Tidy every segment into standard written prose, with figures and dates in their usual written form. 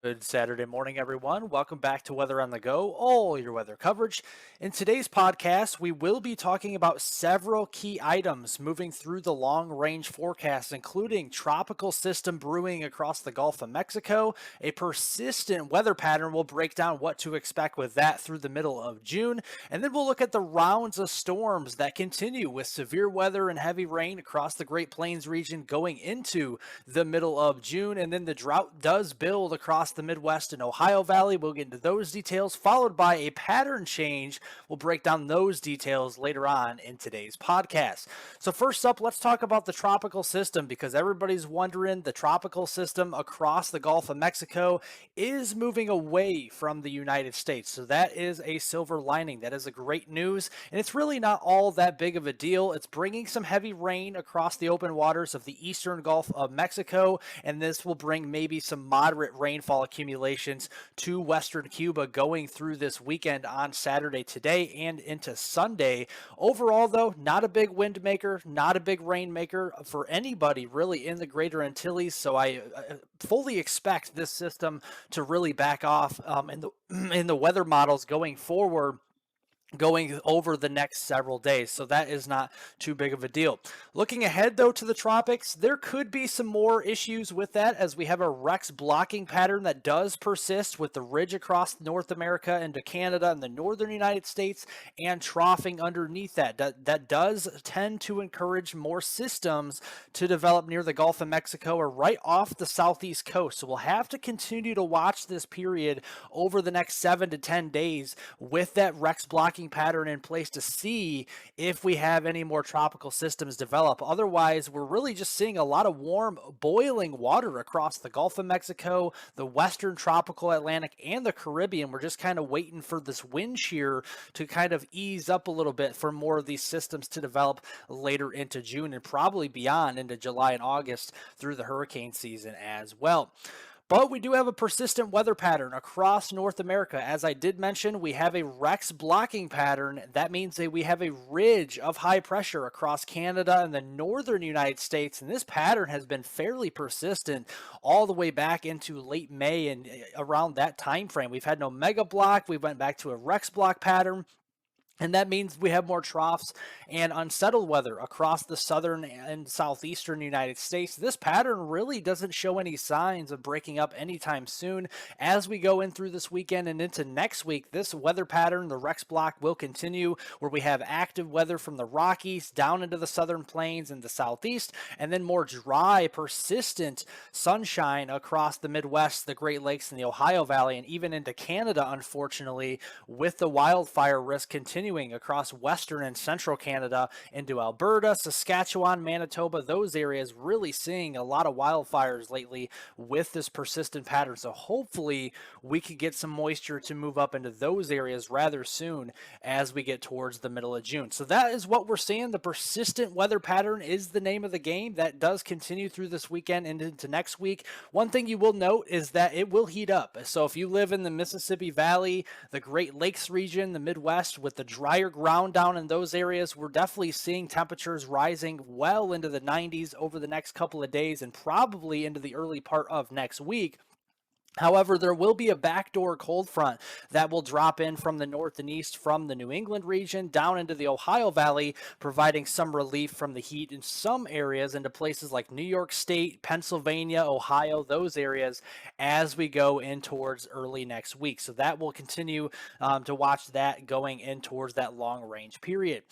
Good Saturday morning, everyone. Welcome back to Weather on the Go, all your weather coverage. In today's podcast, we will be talking about several key items moving through the long range forecast, including tropical system brewing across the Gulf of Mexico. A persistent weather pattern will break down what to expect with that through the middle of June. And then we'll look at the rounds of storms that continue with severe weather and heavy rain across the Great Plains region going into the middle of June. And then the drought does build across the Midwest and Ohio Valley. We'll get into those details, followed by a pattern change. We'll break down those details later on in today's podcast. So, first up, let's talk about the tropical system because everybody's wondering the tropical system across the Gulf of Mexico is moving away from the United States. So, that is a silver lining. That is a great news. And it's really not all that big of a deal. It's bringing some heavy rain across the open waters of the eastern Gulf of Mexico, and this will bring maybe some moderate rainfall accumulations to western Cuba going through this weekend on Saturday today and into Sunday. Overall, though, not a big wind maker, not a big rain maker for anybody really in the greater Antilles. So I fully expect this system to really back off in the in the weather models going forward, going over the next several days. So that is not too big of a deal. Looking ahead, though, to the tropics, there could be some more issues with that as we have a Rex blocking pattern that does persist with the ridge across North America into Canada and the northern United States and troughing underneath that. That does tend to encourage more systems to develop near the Gulf of Mexico or right off the southeast coast. So we'll have to continue to watch this period over the next 7 to 10 days with that Rex blocking pattern in place to see if we have any more tropical systems develop. Otherwise, we're really just seeing a lot of warm, boiling water across the Gulf of Mexico, the western tropical Atlantic, and the Caribbean. We're just kind of waiting for this wind shear to kind of ease up a little bit for more of these systems to develop later into June and probably beyond into July and August through the hurricane season as well. But we do have a persistent weather pattern across North America. As I did mention, we have a Rex blocking pattern. That means that we have a ridge of high pressure across Canada and the northern United States. And this pattern has been fairly persistent all the way back into late May and around that time frame. We've had no mega block. We went back to a Rex block pattern. And that means we have more troughs and unsettled weather across the southern and southeastern United States. This pattern really doesn't show any signs of breaking up anytime soon. As we go in through this weekend and into next week, this weather pattern, the Rex block, will continue where we have active weather from the Rockies down into the southern plains and the southeast, and then more dry, persistent sunshine across the Midwest, the Great Lakes, and the Ohio Valley, and even into Canada, unfortunately, with the wildfire risk continuing across western and central Canada into Alberta, Saskatchewan, Manitoba, those areas really seeing a lot of wildfires lately with this persistent pattern. So hopefully we could get some moisture to move up into those areas rather soon as we get towards the middle of June. So that is what we're seeing. The persistent weather pattern is the name of the game. That does continue through this weekend and into next week. One thing you will note is that it will heat up. So if you live in the Mississippi Valley, the Great Lakes region, the Midwest, with the drier ground down in those areas, we're definitely seeing temperatures rising well into the 90s over the next couple of days and probably into the early part of next week. However, there will be a backdoor cold front that will drop in from the north and east from the New England region down into the Ohio Valley, providing some relief from the heat in some areas into places like New York State, Pennsylvania, Ohio, those areas as we go in towards early next week. So that will continue to watch that going in towards that long range period.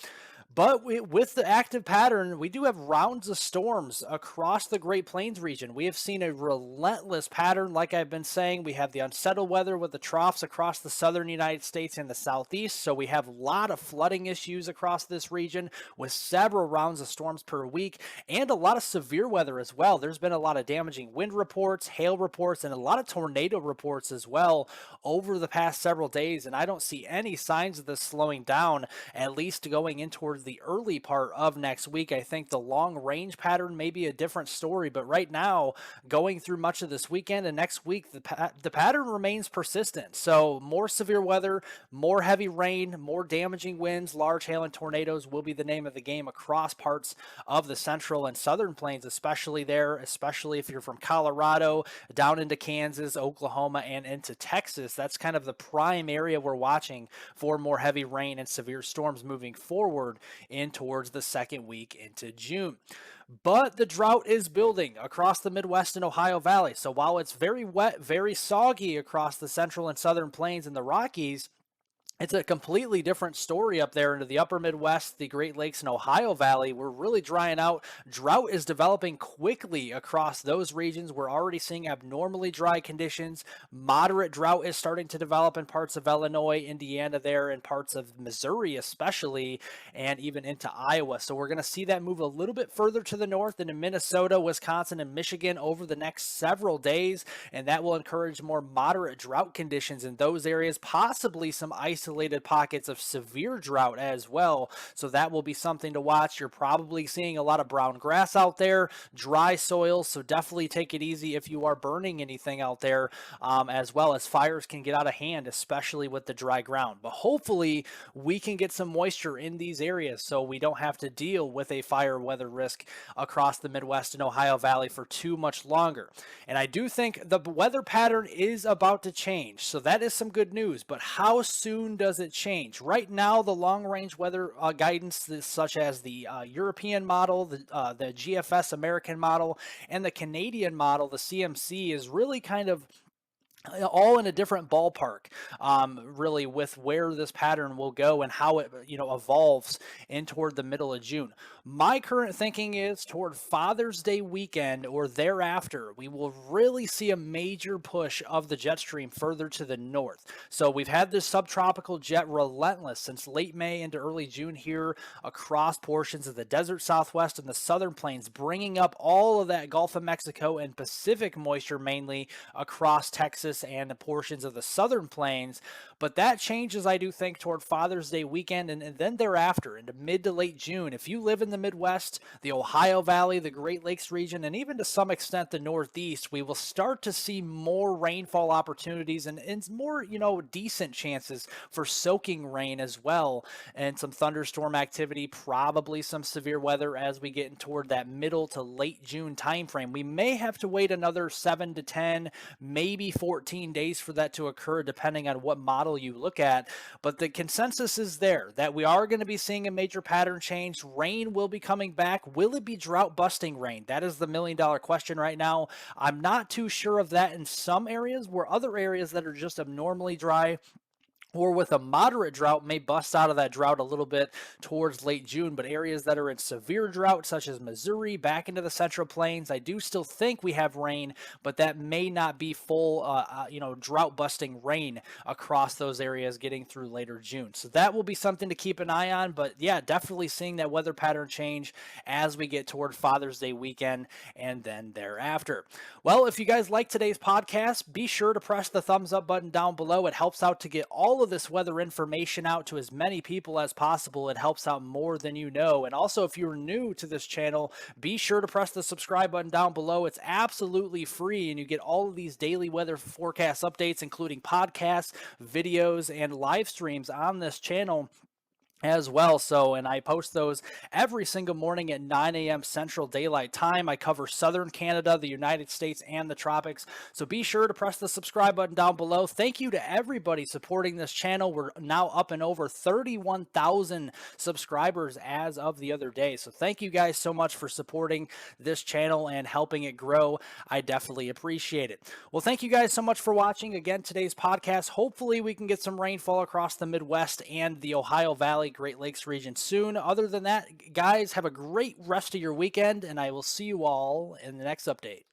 But with the active pattern, we do have rounds of storms across the Great Plains region. We have seen a relentless pattern, like I've been saying. We have the unsettled weather with the troughs across the southern United States and the southeast. So we have a lot of flooding issues across this region with several rounds of storms per week and a lot of severe weather as well. There's been a lot of damaging wind reports, hail reports, and a lot of tornado reports as well over the past several days. And I don't see any signs of this slowing down, at least going in towards towards the early part of next week. I think the long range pattern may be a different story, but right now, going through much of this weekend and next week, the pattern remains persistent. So more severe weather, more heavy rain, more damaging winds, large hail and tornadoes will be the name of the game across parts of the central and southern plains, especially there, especially if you're from Colorado down into Kansas, Oklahoma, and into Texas. That's kind of the prime area we're watching for more heavy rain and severe storms moving forward in towards the second week into June. But the drought is building across the Midwest and Ohio Valley. So while it's very wet, very soggy across the central and southern plains and the Rockies, it's a completely different story up there into the upper Midwest, the Great Lakes, and Ohio Valley. We're really drying out. Drought is developing quickly across those regions. We're already seeing abnormally dry conditions. Moderate drought is starting to develop in parts of Illinois, Indiana there, and parts of Missouri especially, and even into Iowa. So we're going to see that move a little bit further to the north into Minnesota, Wisconsin, and Michigan over the next several days, and that will encourage more moderate drought conditions in those areas, possibly some isolated pockets of severe drought as well. So that will be something to watch. You're probably seeing a lot of brown grass out there, dry soil. So definitely take it easy if you are burning anything out there, as well as fires can get out of hand, especially with the dry ground. But hopefully we can get some moisture in these areas so we don't have to deal with a fire weather risk across the Midwest and Ohio Valley for too much longer. And I do think the weather pattern is about to change. So that is some good news. But how soon does it change? Right now, the long-range weather guidance, such as the European model, the GFS American model, and the Canadian model, the CMC, is really kind of all in a different ballpark, really, with where this pattern will go and how it, evolves in toward the middle of June. My current thinking is toward Father's Day weekend or thereafter, we will really see a major push of the jet stream further to the north. So we've had this subtropical jet relentless since late May into early June here across portions of the desert Southwest and the southern plains, bringing up all of that Gulf of Mexico and Pacific moisture mainly across Texas and the portions of the southern plains. But that changes, I do think, toward Father's Day weekend and then thereafter into mid to late June. If you live in the Midwest, the Ohio Valley, the Great Lakes region, and even to some extent the Northeast, we will start to see more rainfall opportunities and more, decent chances for soaking rain as well, and some thunderstorm activity, probably some severe weather as we get in toward that middle to late June timeframe. We may have to wait another 7 to 10, maybe 14 days for that to occur, depending on what model you look at. But the consensus is there that we are going to be seeing a major pattern change. Rain will be coming back. Will it be drought busting rain? That is the $1,000,000 question right now. I'm not too sure of that in some areas, where other areas that are just abnormally dry or with a moderate drought may bust out of that drought a little bit towards late June. But areas that are in severe drought, such as Missouri, back into the central plains, I do still think we have rain, but that may not be full, drought busting rain across those areas getting through later June. So that will be something to keep an eye on. But yeah, definitely seeing that weather pattern change as we get toward Father's Day weekend and then thereafter. Well, if you guys like today's podcast, be sure to press the thumbs up button down below. It helps out to get all of this weather information out to as many people as possible. It helps out more than you know. And also, if you're new to this channel, be sure to press the subscribe button down below. It's absolutely free, and you get all of these daily weather forecast updates, including podcasts, videos, and live streams on this channel as well. So, and I post those every single morning at 9 a.m. Central Daylight Time. I cover Southern Canada, the United States, and the tropics. So be sure to press the subscribe button down below. Thank you to everybody supporting this channel. We're now up and over 31,000 subscribers as of the other day. So thank you guys so much for supporting this channel and helping it grow. I definitely appreciate it. Well, thank you guys so much for watching again today's podcast. Hopefully we can get some rainfall across the Midwest and the Ohio Valley, Great Lakes region soon. Other than that, guys, have a great rest of your weekend, and I will see you all in the next update.